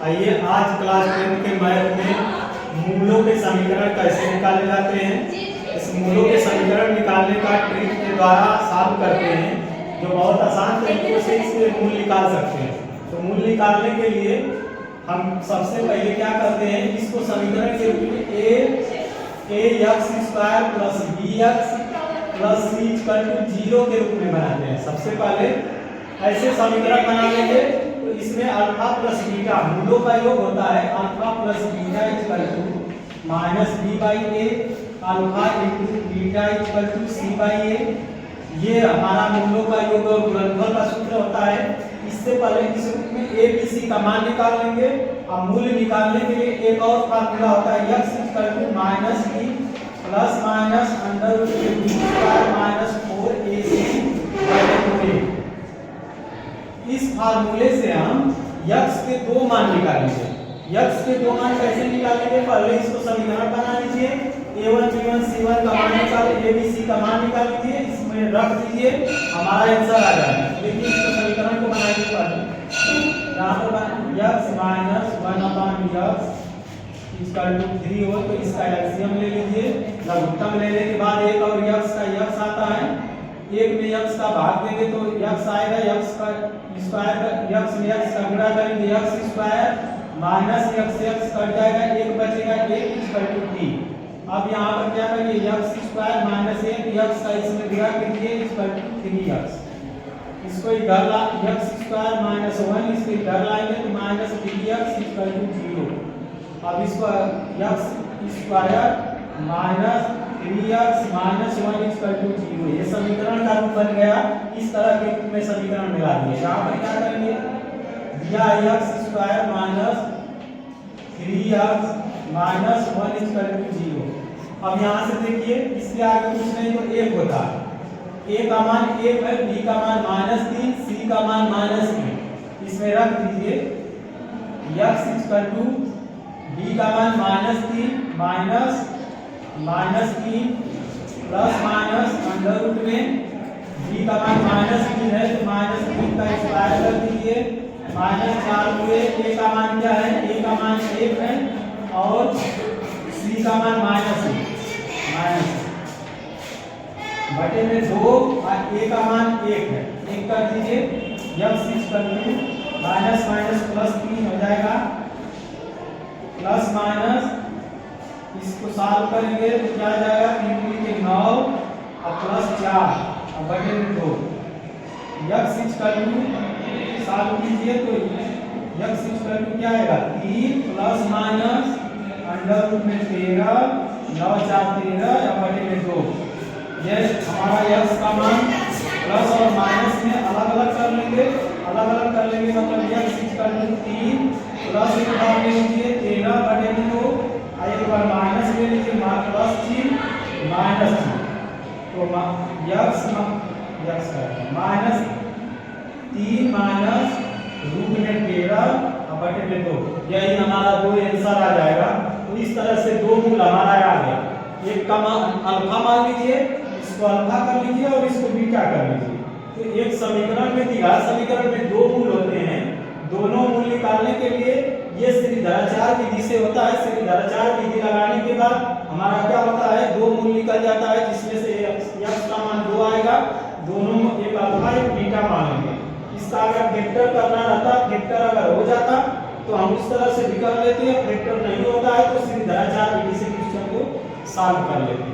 आइए आज क्लास 10 के मैथ में मूलों के समीकरण कैसे निकाले जाते हैं, इस मूलों के समीकरण निकालने का ट्रिक के द्वारा सॉल्व करते हैं, जो बहुत आसान तरीके से इसके मूल निकाल सकते हैं। तो मूल निकालने के लिए हम सबसे पहले क्या करते हैं, इसको समीकरण के रूप में ax² plus bx plus c equal to 0 के रूप में बनाते हैं। सबसे पहले ऐसे समीकरण बना लेंगे तो इसमें अल्फा प्लस बीटा मूलों का योग होता है alpha plus beta equal to minus B by A, alpha into beta equal to C by A. ये हमारा मूलों का योग और गुणनफल का सूत्र होता है। इससे पहले इस रूप में ए बी सी का मान निकाल लेंगे। अब मूल्य निकालने के लिए एक और फार्मूला होता है x equal to minus B plus minus under root के B square minus 4ac by 2a। इस फार्मूले से हम x के दो मान निकालेंगे। x के दो मान कैसे निकालेंगे, पहले इसको समीकरण बना लीजिए। a1 b1 c1 का मान निकालिए, a b c का मान निकाल लीजिए, इसमें रख दीजिए, हमारा आंसर आ जाएगा। देखिए इसको समीकरण को बनाइए पहले। यहाँ पर x minus 1/x equal to 3 हो तो इसका एलसीएम ले लीजिए। लघुत्तम लेने के बाद एक और x का x आता है, एक में x का भाग देंगे तो x आएगा, x का स्क्वायर x में x का गुणा करेंगे x square minus x cut जाएगा, एक बचेगा 1 इक्वल टू 3। अब यहाँ पर क्या करेंगे x स्क्वायर माइनस 1 x का इसमें गुणा कीजिए इक्वल टू 3x। इसको इधर ला x स्क्वायर माइनस 1 इसके इधर लाएंगे तो माइनस 3x इक्वल टू 0। अब इसको x square minus 3x minus 1 equal to 0, ये समीकरण का रूप बन गया। इस तरह के रूप में समीकरण मिला दिए। यहाँ पर क्या करेंगे, दिया x square minus 3x minus 1 equal to 0। अब यहाँ से देखिए इसके आगे कुछ नहीं तो 1 होता है। a का मान 1 है, b का मान माइनस 3, c का मान माइनस 3, इसमें रख दीजिए। x इक्वल टू b का मान minus 3 minus 3 plus minus under root में b का मान माइनस 3 है तो माइनस 3 का स्क्वायर कर दीजिए, माइनस 4 हुए। a का मान क्या है, a का मान 1 है और c का मान माइनस बटे में 2 और a का मान 1 है, 1 कर दीजिए। x equal to minus minus plus 3 हो जाएगा, प्लस माइनस इसको सॉल्व करेंगे तो क्या आ जाएगा, 3 के 9 और प्लस 4 और बटे में 2। x इक्वल टू सॉल्व कीजिए तो x इक्वल टू क्या आएगा, 3 प्लस माइनस अंडर रूट में 13 9 4 13 और बटे में 2। ये हमारा x का मान प्लस और माइनस में अलग अलग कर लेंगे, मतलब x इक्वल टू 3 प्लस एक बार ले लीजिए 13 बटे में 2, एक बार माइनस ले लीजिए प्लस 3 माइनस 3, तो x माइनस 3 माइनस रूट में 13 बटे में 2, यही हमारा दो आंसर आ जाएगा। तो इस तरह से दो मूल हमारा आ गया। एक का मान अल्फा मान लीजिए, इसको अल्फा कर लीजिए और इसको बीटा कर लीजिए। तो एक समीकरण में दिया, समीकरण में दो मूल होते हैं, दोनों मूल निकालने के लिए ये श्रीधराचार्य विधि से होता है। श्रीधराचार्य विधि लगाने के बाद हमारा क्या होता है, दो मूल निकल जाता है, जिसमें से x का मान 2 आएगा, दोनों एक अल्फा एक बीटा मानेंगे। इसका अगर फैक्टर करना रहता, फैक्टर अगर हो जाता तो हम उस तरह से भी कर लेते हैं, फैक्टर नहीं होता है तो श्रीधराचार्य विधि से क्वेश्चन को सॉल्व कर लेते हैं।